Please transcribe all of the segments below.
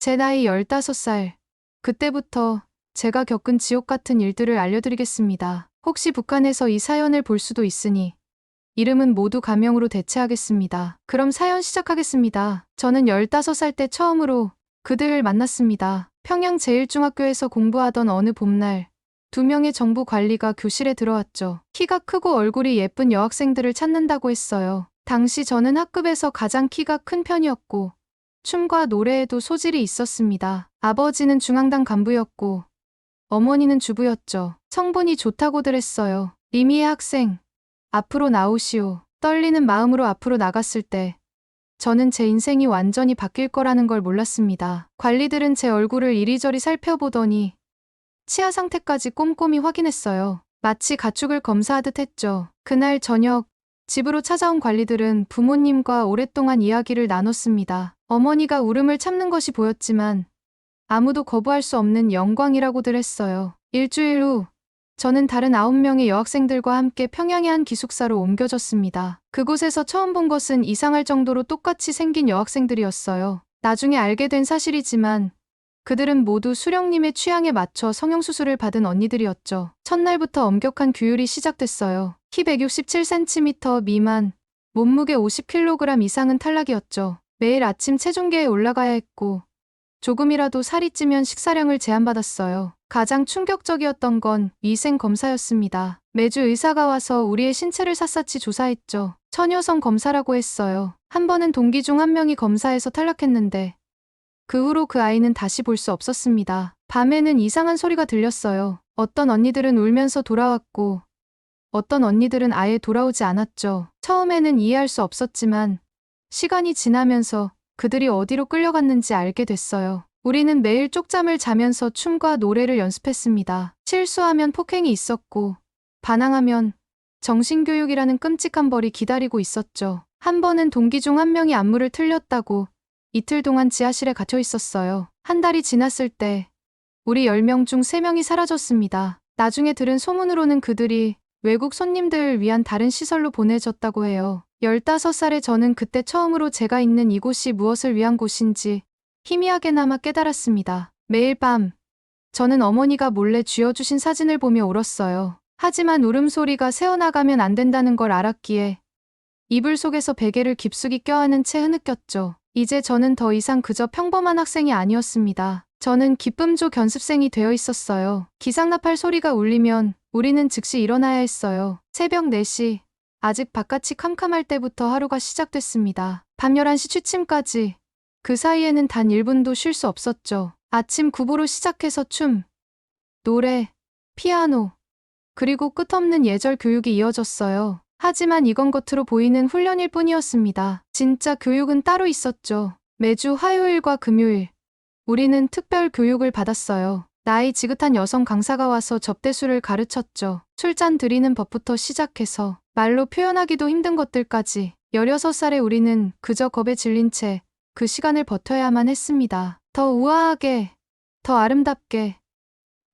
제 나이 15살. 그때부터 제가 겪은 지옥 같은 일들을 알려드리겠습니다. 혹시 북한에서 이 사연을 볼 수도 있으니 이름은 모두 가명으로 대체하겠습니다. 그럼 사연 시작하겠습니다. 저는 15살 때 처음으로 그들을 만났습니다. 평양 제1중학교에서 공부하던 어느 봄날 2명의 정부 관리가 교실에 들어왔죠. 키가 크고 얼굴이 예쁜 여학생들을 찾는다고 했어요. 당시 저는 학급에서 가장 키가 큰 편이었고 춤과 노래에도 소질이 있었습니다. 아버지는 중앙당 간부였고 어머니는 주부였죠. 성분이 좋다고들 했어요. 리미의 학생, 앞으로 나오시오. 떨리는 마음으로 앞으로 나갔을 때 저는 제 인생이 완전히 바뀔 거라는 걸 몰랐습니다. 관리들은 제 얼굴을 이리저리 살펴보더니 치아 상태까지 꼼꼼히 확인했어요. 마치 가축을 검사하듯 했죠. 그날 저녁 집으로 찾아온 관리들은 부모님과 오랫동안 이야기를 나눴습니다. 어머니가 울음을 참는 것이 보였지만 아무도 거부할 수 없는 영광이라고들 했어요. 일주일 후 저는 다른 9명의 여학생들과 함께 평양의 한 기숙사로 옮겨졌습니다. 그곳에서 처음 본 것은 이상할 정도로 똑같이 생긴 여학생들이었어요. 나중에 알게 된 사실이지만 그들은 모두 수령님의 취향에 맞춰 성형수술을 받은 언니들이었죠. 첫날부터 엄격한 규율이 시작됐어요. 키 167cm 미만, 몸무게 50kg 이상은 탈락이었죠. 매일 아침 체중계에 올라가야 했고 조금이라도 살이 찌면 식사량을 제한받았어요. 가장 충격적이었던 건 위생 검사였습니다. 매주 의사가 와서 우리의 신체를 샅샅이 조사했죠. 처녀성 검사라고 했어요. 한 번은 동기 중 한 명이 검사에서 탈락했는데 그 후로 그 아이는 다시 볼 수 없었습니다. 밤에는 이상한 소리가 들렸어요. 어떤 언니들은 울면서 돌아왔고 어떤 언니들은 아예 돌아오지 않았죠. 처음에는 이해할 수 없었지만 시간이 지나면서 그들이 어디로 끌려갔는지 알게 됐어요. 우리는 매일 쪽잠을 자면서 춤과 노래를 연습했습니다. 실수하면 폭행이 있었고 반항하면 정신교육이라는 끔찍한 벌이 기다리고 있었죠. 한 번은 동기 중 한 명이 안무를 틀렸다고 이틀 동안 지하실에 갇혀 있었어요. 한 달이 지났을 때 우리 10명 중 3명이 사라졌습니다. 나중에 들은 소문으로는 그들이 외국 손님들을 위한 다른 시설로 보내졌다고 해요. 15살의 저는 그때 처음으로 제가 있는 이곳이 무엇을 위한 곳인지 희미하게나마 깨달았습니다. 매일 밤 저는 어머니가 몰래 쥐어주신 사진을 보며 울었어요. 하지만 울음소리가 새어나가면 안 된다는 걸 알았기에 이불 속에서 베개를 깊숙이 껴안은 채 흐느꼈죠. 이제 저는 더 이상 그저 평범한 학생이 아니었습니다. 저는 기쁨조 견습생이 되어 있었어요. 기상나팔 소리가 울리면 우리는 즉시 일어나야 했어요. 새벽 4시, 아직 바깥이 캄캄할 때부터 하루가 시작됐습니다. 밤 11시 취침까지. 그 사이에는 단 1분도 쉴 수 없었죠. 아침 구보로 시작해서 춤, 노래, 피아노, 그리고 끝없는 예절 교육이 이어졌어요. 하지만 이건 겉으로 보이는 훈련일 뿐이었습니다. 진짜 교육은 따로 있었죠. 매주 화요일과 금요일, 우리는 특별 교육을 받았어요. 나이 지긋한 여성 강사가 와서 접대술을 가르쳤죠. 술잔 드리는 법부터 시작해서 말로 표현하기도 힘든 것들까지. 16살의 우리는 그저 겁에 질린 채 그 시간을 버텨야만 했습니다. 더 우아하게, 더 아름답게.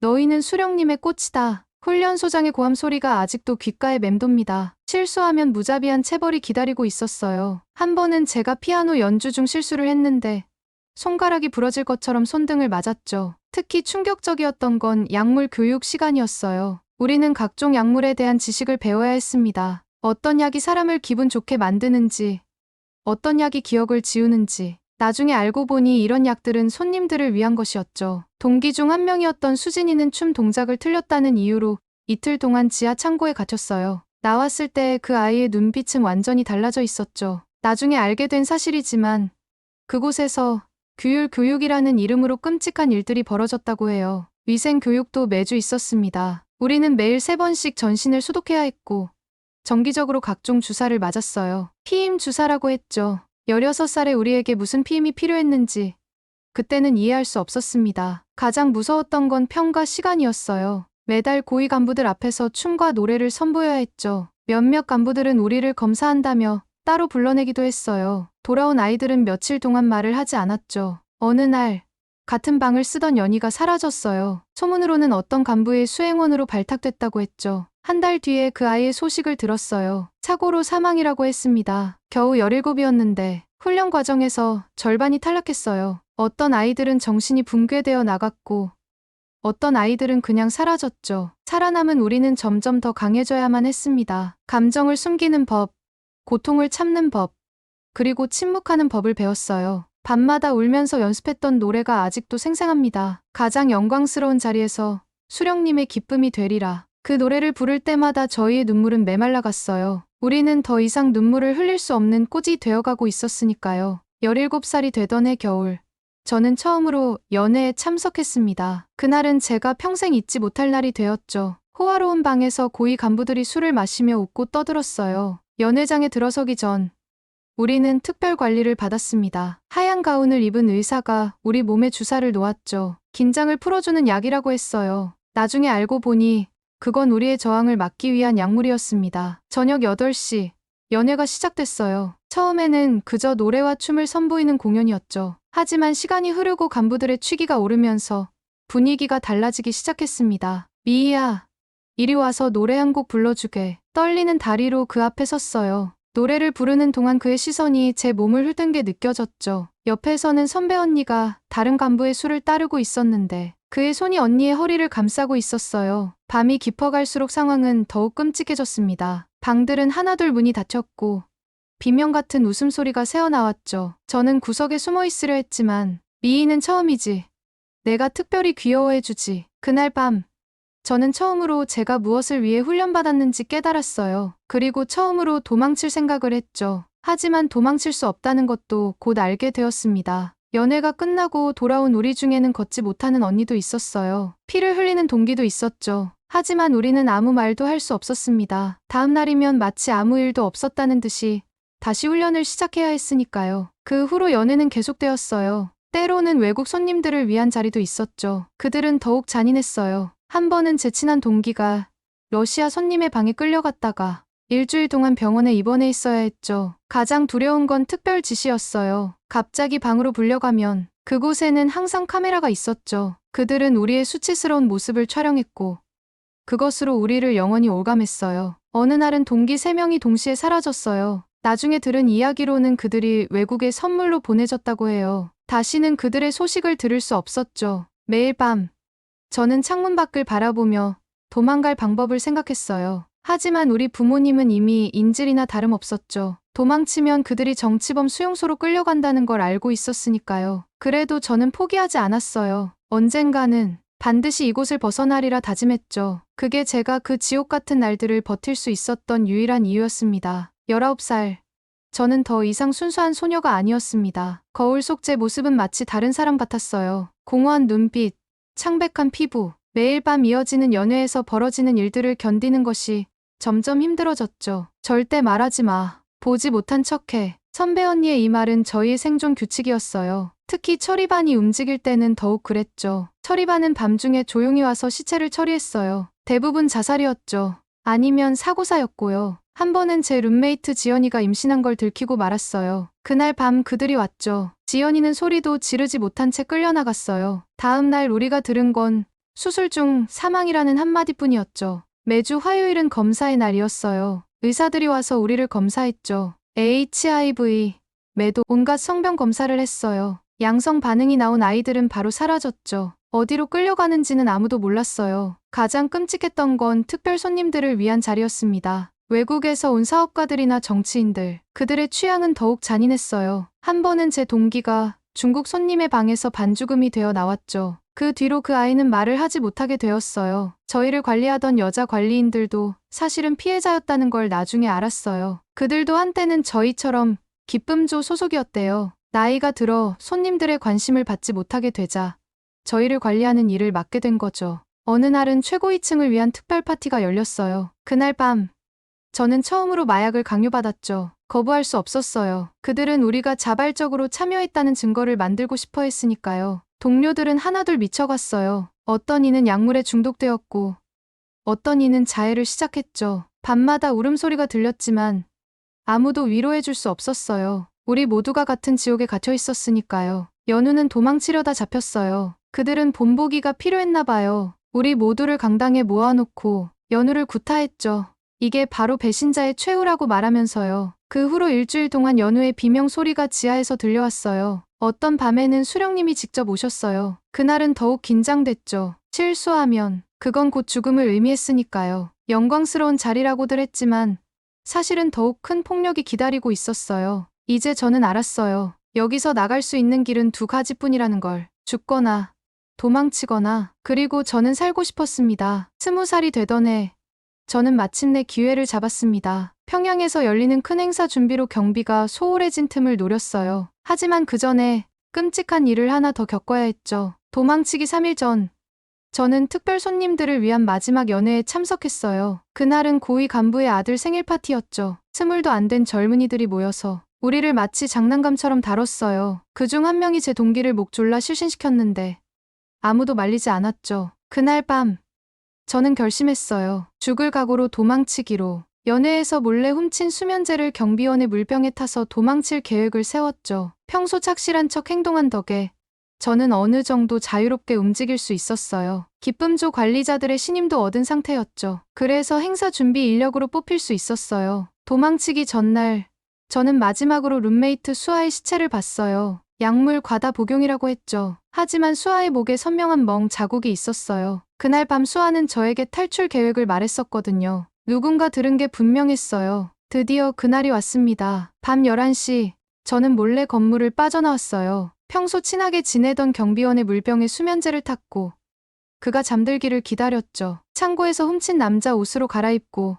너희는 수령님의 꽃이다. 훈련소장의 고함 소리가 아직도 귓가에 맴돕니다. 실수하면 무자비한 체벌이 기다리고 있었어요. 한 번은 제가 피아노 연주 중 실수를 했는데 손가락이 부러질 것처럼 손등을 맞았죠. 특히 충격적이었던 건 약물 교육 시간이었어요. 우리는 각종 약물에 대한 지식을 배워야 했습니다. 어떤 약이 사람을 기분 좋게 만드는지, 어떤 약이 기억을 지우는지. 나중에 알고 보니 이런 약들은 손님들을 위한 것이었죠. 동기 중 한 명이었던 수진이는 춤 동작을 틀렸다는 이유로 이틀 동안 지하 창고에 갇혔어요. 나왔을 때 그 아이의 눈빛은 완전히 달라져 있었죠. 나중에 알게 된 사실이지만 그곳에서 규율 교육이라는 이름으로 끔찍한 일들이 벌어졌다고 해요. 위생 교육도 매주 있었습니다. 우리는 매일 3번씩 전신을 소독해야 했고 정기적으로 각종 주사를 맞았어요. 피임 주사라고 했죠. 16살의 우리에게 무슨 피임이 필요했는지 그때는 이해할 수 없었습니다. 가장 무서웠던 건 평가 시간이었어요. 매달 고위 간부들 앞에서 춤과 노래를 선보여야 했죠. 몇몇 간부들은 우리를 검사한다며 따로 불러내기도 했어요. 돌아온 아이들은 며칠 동안 말을 하지 않았죠. 어느 날 같은 방을 쓰던 연희가 사라졌어요. 소문으로는 어떤 간부의 수행원으로 발탁됐다고 했죠. 한 달 뒤에 그 아이의 소식을 들었어요. 사고로 사망이라고 했습니다. 겨우 17이었는데 훈련 과정에서 절반이 탈락했어요. 어떤 아이들은 정신이 붕괴되어 나갔고 어떤 아이들은 그냥 사라졌죠. 살아남은 우리는 점점 더 강해져야만 했습니다. 감정을 숨기는 법, 고통을 참는 법, 그리고 침묵하는 법을 배웠어요. 밤마다 울면서 연습했던 노래가 아직도 생생합니다. 가장 영광스러운 자리에서 수령님의 기쁨이 되리라. 그 노래를 부를 때마다 저희의 눈물은 메말라 갔어요. 우리는 더 이상 눈물을 흘릴 수 없는 꽃이 되어가고 있었으니까요. 17살이 되던 해 겨울. 저는 처음으로 연회에 참석했습니다. 그날은 제가 평생 잊지 못할 날이 되었죠. 호화로운 방에서 고위 간부들이 술을 마시며 웃고 떠들었어요. 연회장에 들어서기 전 우리는 특별 관리를 받았습니다. 하얀 가운을 입은 의사가 우리 몸에 주사를 놓았죠. 긴장을 풀어주는 약이라고 했어요. 나중에 알고 보니 그건 우리의 저항을 막기 위한 약물이었습니다. 저녁 8시, 연회가 시작됐어요. 처음에는 그저 노래와 춤을 선보이는 공연이었죠. 하지만 시간이 흐르고 간부들의 취기가 오르면서 분위기가 달라지기 시작했습니다. 미희야, 이리 와서 노래 한 곡 불러주게. 떨리는 다리로 그 앞에 섰어요. 노래를 부르는 동안 그의 시선이 제 몸을 훑은 게 느껴졌죠. 옆에서는 선배 언니가 다른 간부의 술을 따르고 있었는데 그의 손이 언니의 허리를 감싸고 있었어요. 밤이 깊어갈수록 상황은 더욱 끔찍해졌습니다. 방들은 하나둘 문이 닫혔고 비명 같은 웃음소리가 새어나왔죠. 저는 구석에 숨어 있으려 했지만 미희는 처음이지. 내가 특별히 귀여워해주지. 그날 밤 저는 처음으로 제가 무엇을 위해 훈련받았는지 깨달았어요. 그리고 처음으로 도망칠 생각을 했죠. 하지만 도망칠 수 없다는 것도 곧 알게 되었습니다. 연애가 끝나고 돌아온 우리 중에는 걷지 못하는 언니도 있었어요. 피를 흘리는 동기도 있었죠. 하지만 우리는 아무 말도 할 수 없었습니다. 다음 날이면 마치 아무 일도 없었다는 듯이 다시 훈련을 시작해야 했으니까요. 그 후로 연애는 계속되었어요. 때로는 외국 손님들을 위한 자리도 있었죠. 그들은 더욱 잔인했어요. 한 번은 제 친한 동기가 러시아 손님의 방에 끌려갔다가 일주일 동안 병원에 입원해 있어야 했죠. 가장 두려운 건 특별 지시였어요. 갑자기 방으로 불려가면 그곳에는 항상 카메라가 있었죠. 그들은 우리의 수치스러운 모습을 촬영했고 그것으로 우리를 영원히 올감했어요. 어느 날은 동기 3명이 동시에 사라졌어요. 나중에 들은 이야기로는 그들이 외국에 선물로 보내졌다고 해요. 다시는 그들의 소식을 들을 수 없었죠. 매일 밤 저는 창문 밖을 바라보며 도망갈 방법을 생각했어요. 하지만 우리 부모님은 이미 인질이나 다름없었죠. 도망치면 그들이 정치범 수용소로 끌려간다는 걸 알고 있었으니까요. 그래도 저는 포기하지 않았어요. 언젠가는 반드시 이곳을 벗어나리라 다짐했죠. 그게 제가 그 지옥 같은 날들을 버틸 수 있었던 유일한 이유였습니다. 19살. 저는 더 이상 순수한 소녀가 아니었습니다. 거울 속 제 모습은 마치 다른 사람 같았어요. 공허한 눈빛, 창백한 피부, 매일 밤 이어지는 연회에서 벌어지는 일들을 견디는 것이 점점 힘들어졌죠. 절대 말하지 마. 보지 못한 척해. 선배 언니의 이 말은 저희의 생존 규칙이었어요. 특히 처리반이 움직일 때는 더욱 그랬죠. 처리반은 밤중에 조용히 와서 시체를 처리했어요. 대부분 자살이었죠. 아니면 사고사였고요. 한 번은 제 룸메이트 지연이가 임신한 걸 들키고 말았어요. 그날 밤 그들이 왔죠. 지연이는 소리도 지르지 못한 채 끌려나갔어요. 다음 날 우리가 들은 건 수술 중 사망이라는 한마디뿐이었죠. 매주 화요일은 검사의 날이었어요. 의사들이 와서 우리를 검사했죠. HIV, 매도, 온갖 성병 검사를 했어요. 양성 반응이 나온 아이들은 바로 사라졌죠. 어디로 끌려가는지는 아무도 몰랐어요. 가장 끔찍했던 건 특별 손님들을 위한 자리였습니다. 외국에서 온 사업가들이나 정치인들, 그들의 취향은 더욱 잔인했어요. 한 번은 제 동기가 중국 손님의 방에서 반죽음이 되어 나왔죠. 그 뒤로 그 아이는 말을 하지 못하게 되었어요. 저희를 관리하던 여자 관리인들도 사실은 피해자였다는 걸 나중에 알았어요. 그들도 한때는 저희처럼 기쁨조 소속이었대요. 나이가 들어 손님들의 관심을 받지 못하게 되자 저희를 관리하는 일을 맡게 된 거죠. 어느 날은 최고위층을 위한 특별 파티가 열렸어요. 그날 밤 저는 처음으로 마약을 강요받았죠. 거부할 수 없었어요. 그들은 우리가 자발적으로 참여했다는 증거를 만들고 싶어 했으니까요. 동료들은 하나둘 미쳐갔어요. 어떤 이는 약물에 중독되었고 어떤 이는 자해를 시작했죠. 밤마다 울음소리가 들렸지만 아무도 위로해줄 수 없었어요. 우리 모두가 같은 지옥에 갇혀 있었으니까요. 연우는 도망치려다 잡혔어요. 그들은 본보기가 필요했나 봐요. 우리 모두를 강당에 모아놓고 연우를 구타했죠. 이게 바로 배신자의 최후라고 말하면서요. 그 후로 일주일 동안 연우의 비명 소리가 지하에서 들려왔어요. 어떤 밤에는 수령님이 직접 오셨어요. 그날은 더욱 긴장됐죠. 실수하면 그건 곧 죽음을 의미했으니까요. 영광스러운 자리라고들 했지만 사실은 더욱 큰 폭력이 기다리고 있었어요. 이제 저는 알았어요. 여기서 나갈 수 있는 길은 두 가지뿐이라는 걸. 죽거나 도망치거나. 그리고 저는 살고 싶었습니다. 20살이 되던 해 저는 마침내 기회를 잡았습니다. 평양에서 열리는 큰 행사 준비로 경비가 소홀해진 틈을 노렸어요. 하지만 그 전에 끔찍한 일을 하나 더 겪어야 했죠. 도망치기 3일 전 저는 특별 손님들을 위한 마지막 연회에 참석했어요. 그날은 고위 간부의 아들 생일 파티였죠. 20도 안 된 젊은이들이 모여서 우리를 마치 장난감처럼 다뤘어요. 그중 한 명이 제 동기를 목 졸라 실신시켰는데 아무도 말리지 않았죠. 그날 밤 저는 결심했어요. 죽을 각오로 도망치기로. 연회에서 몰래 훔친 수면제를 경비원의 물병에 타서 도망칠 계획을 세웠죠. 평소 착실한 척 행동한 덕에 저는 어느 정도 자유롭게 움직일 수 있었어요. 기쁨조 관리자들의 신임도 얻은 상태였죠. 그래서 행사 준비 인력으로 뽑힐 수 있었어요. 도망치기 전날 저는 마지막으로 룸메이트 수아의 시체를 봤어요. 약물 과다 복용이라고 했죠. 하지만 수아의 목에 선명한 멍 자국이 있었어요. 그날 밤 수아는 저에게 탈출 계획을 말했었거든요. 누군가 들은 게 분명했어요. 드디어 그날이 왔습니다. 밤 11시 저는 몰래 건물을 빠져나왔어요. 평소 친하게 지내던 경비원의 물병에 수면제를 탔고 그가 잠들기를 기다렸죠. 창고에서 훔친 남자 옷으로 갈아입고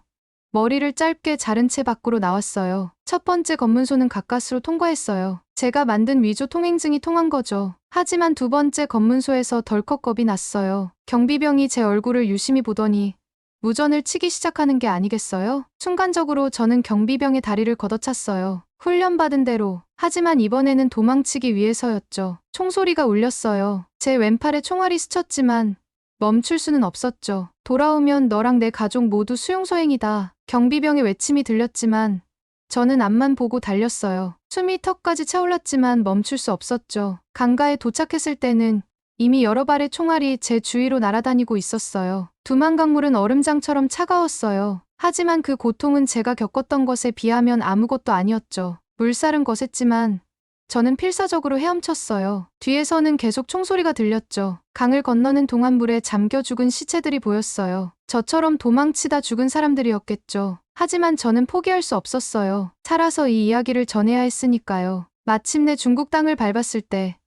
머리를 짧게 자른 채 밖으로 나왔어요. 첫 번째 검문소는 가까스로 통과했어요. 제가 만든 위조 통행증이 통한 거죠. 하지만 두 번째 검문소에서 덜컥 겁이 났어요. 경비병이 제 얼굴을 유심히 보더니 무전을 치기 시작하는 게 아니겠어요? 순간적으로 저는 경비병의 다리를 걷어찼어요. 훈련받은 대로. 하지만 이번에는 도망치기 위해서였죠. 총소리가 울렸어요. 제 왼팔에 총알이 스쳤지만 멈출 수는 없었죠. 돌아오면 너랑 내 가족 모두 수용소행이다. 경비병의 외침이 들렸지만 저는 앞만 보고 달렸어요. 숨이 턱까지 차올랐지만 멈출 수 없었죠. 강가에 도착했을 때는 이미 여러 발의 총알이 제 주위로 날아다니고 있었어요. 두만강물은 얼음장처럼 차가웠어요. 하지만 그 고통은 제가 겪었던 것에 비하면 아무것도 아니었죠. 물살은 거셌지만 저는 필사적으로 헤엄쳤어요. 뒤에서는 계속 총소리가 들렸죠. 강을 건너는 동안 물에 잠겨 죽은 시체들이 보였어요. 저처럼 도망치다 죽은 사람들이었겠죠. 하지만 저는 포기할 수 없었어요. 살아서 이 이야기를 전해야 했으니까요. 마침내 중국 땅을 밟았을 때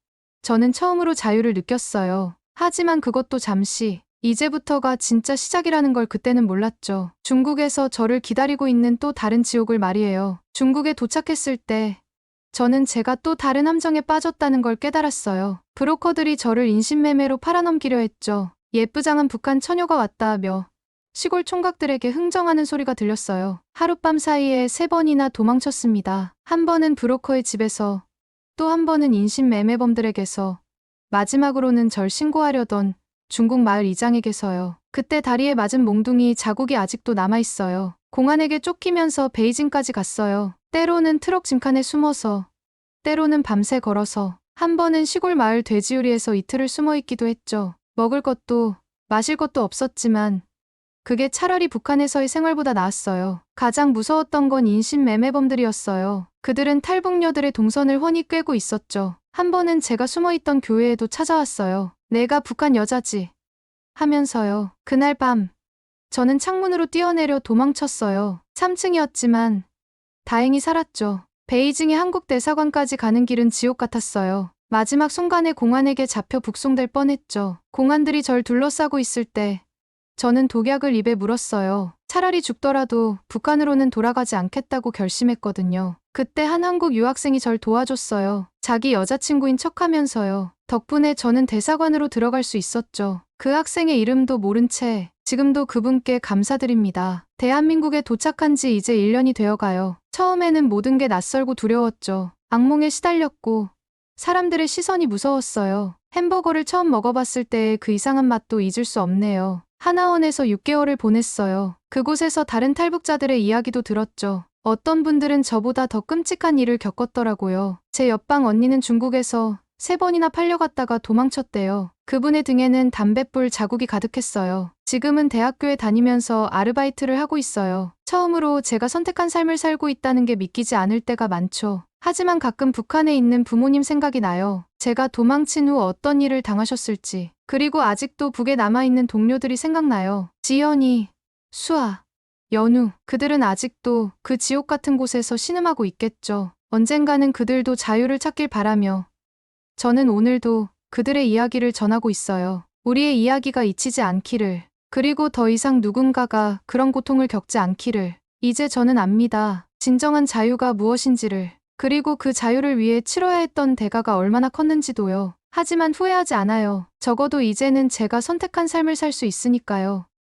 저는 처음으로 자유를 느꼈어요. 하지만 그것도 잠시. 이제부터가 진짜 시작이라는 걸 그때는 몰랐죠. 중국에서 저를 기다리고 있는 또 다른 지옥을 말이에요. 중국에 도착했을 때 저는 제가 또 다른 함정에 빠졌다는 걸 깨달았어요. 브로커들이 저를 인신매매로 팔아넘기려 했죠. 예쁘장한 북한 처녀가 왔다며 시골 총각들에게 흥정하는 소리가 들렸어요. 하룻밤 사이에 3번이나 도망쳤습니다. 한 번은 브로커의 집에서, 또 한 번은 인신매매범들에게서, 마지막으로는 절 신고하려던 중국 마을 이장에게서요. 그때 다리에 맞은 몽둥이 자국이 아직도 남아있어요. 공안에게 쫓기면서 베이징까지 갔어요. 때로는 트럭 짐칸에 숨어서, 때로는 밤새 걸어서, 한 번은 시골 마을 돼지우리에서 이틀을 숨어있기도 했죠. 먹을 것도 마실 것도 없었지만 그게 차라리 북한에서의 생활보다 나았어요. 가장 무서웠던 건 인신매매범들이었어요. 그들은 탈북녀들의 동선을 훤히 꿰고 있었죠. 한 번은 제가 숨어있던 교회에도 찾아왔어요. 내가 북한 여자지 하면서요. 그날 밤 저는 창문으로 뛰어내려 도망쳤어요. 3층이었지만 다행히 살았죠. 베이징의 한국 대사관까지 가는 길은 지옥 같았어요. 마지막 순간에 공안에게 잡혀 북송될 뻔했죠. 공안들이 절 둘러싸고 있을 때 저는 독약을 입에 물었어요. 차라리 죽더라도 북한으로는 돌아가지 않겠다고 결심했거든요. 그때 한 한국 유학생이 절 도와줬어요. 자기 여자친구인 척하면서요. 덕분에 저는 대사관으로 들어갈 수 있었죠. 그 학생의 이름도 모른 채 지금도 그분께 감사드립니다. 대한민국에 도착한 지 이제 1년이 되어가요. 처음에는 모든 게 낯설고 두려웠죠. 악몽에 시달렸고 사람들의 시선이 무서웠어요. 햄버거를 처음 먹어봤을 때의 그 이상한 맛도 잊을 수 없네요. 하나원에서 6개월을 보냈어요. 그곳에서 다른 탈북자들의 이야기도 들었죠. 어떤 분들은 저보다 더 끔찍한 일을 겪었더라고요. 제 옆방 언니는 중국에서 3번이나 팔려갔다가 도망쳤대요. 그분의 등에는 담뱃불 자국이 가득했어요. 지금은 대학교에 다니면서 아르바이트를 하고 있어요. 처음으로 제가 선택한 삶을 살고 있다는 게 믿기지 않을 때가 많죠. 하지만 가끔 북한에 있는 부모님 생각이 나요. 제가 도망친 후 어떤 일을 당하셨을지. 그리고 아직도 북에 남아있는 동료들이 생각나요. 지연이, 수아, 연우, 그들은 아직도 그 지옥 같은 곳에서 신음하고 있겠죠. 언젠가는 그들도 자유를 찾길 바라며 저는 오늘도 그들의 이야기를 전하고 있어요. 우리의 이야기가 잊히지 않기를. 그리고 더 이상 누군가가 그런 고통을 겪지 않기를. 이제 저는 압니다. 진정한 자유가 무엇인지를. 그리고 그 자유를 위해 치러야 했던 대가가 얼마나 컸는지도요. 하지만 후회하지 않아요. 적어도 이제는 제가 선택한 삶을 살 수 있으니까요.